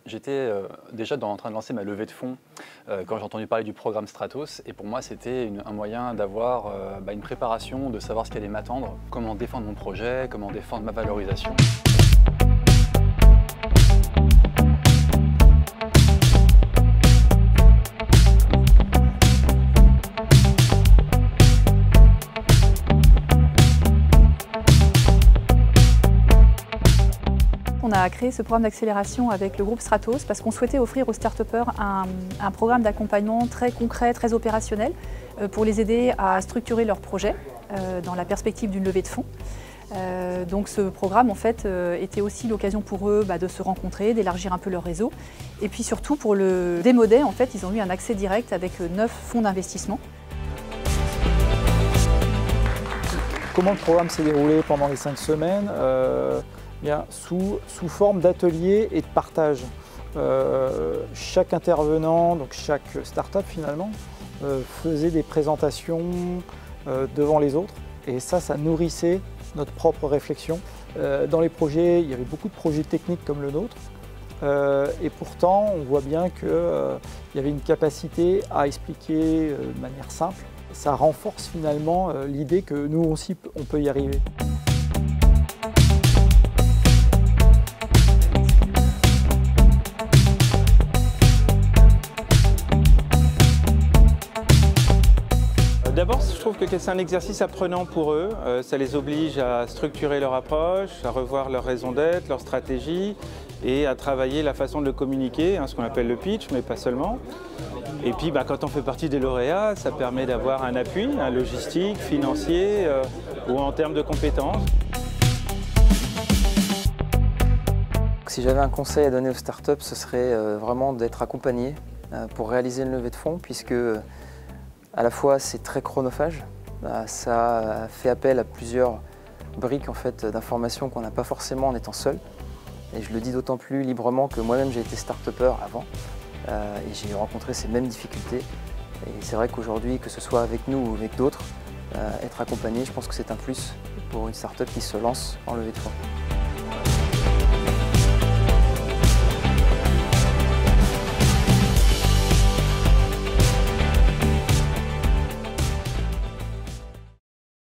J'étais déjà en train de lancer ma levée de fonds quand j'ai entendu parler du programme Stratos, et pour moi c'était un moyen d'avoir une préparation, de savoir ce qui allait m'attendre, comment défendre mon projet, comment défendre ma valorisation. On a créé ce programme d'accélération avec le groupe Stratos parce qu'on souhaitait offrir aux start-upers un programme d'accompagnement très concret, très opérationnel pour les aider à structurer leur projet dans la perspective d'une levée de fonds. Donc ce programme en fait était aussi l'occasion pour eux de se rencontrer, d'élargir un peu leur réseau. Et puis surtout pour le Démo Day, en fait, ils ont eu un accès direct avec 9 fonds d'investissement. Comment le programme s'est déroulé pendant les 5 semaines? Bien, sous forme d'ateliers et de partage. Chaque intervenant, donc chaque start-up finalement, faisait des présentations devant les autres, et ça nourrissait notre propre réflexion. Dans les projets, il y avait beaucoup de projets techniques comme le nôtre, et pourtant on voit bien qu'il y avait une capacité à expliquer de manière simple. Ça renforce finalement l'idée que nous aussi on peut y arriver. D'abord, je trouve que c'est un exercice apprenant pour eux. Ça les oblige à structurer leur approche, à revoir leur raison d'être, leur stratégie et à travailler la façon de le communiquer, ce qu'on appelle le pitch, mais pas seulement. Et puis, quand on fait partie des lauréats, ça permet d'avoir un appui, logistique, financier ou en termes de compétences. Si j'avais un conseil à donner aux startups, ce serait vraiment d'être accompagné pour réaliser une levée de fonds, puisque à la fois c'est très chronophage, ça fait appel à plusieurs briques en fait, d'informations qu'on n'a pas forcément en étant seul. Et je le dis d'autant plus librement que moi-même j'ai été start-upper avant et j'ai rencontré ces mêmes difficultés. Et c'est vrai qu'aujourd'hui, que ce soit avec nous ou avec d'autres, être accompagné, je pense que c'est un plus pour une start-up qui se lance en levée de fonds.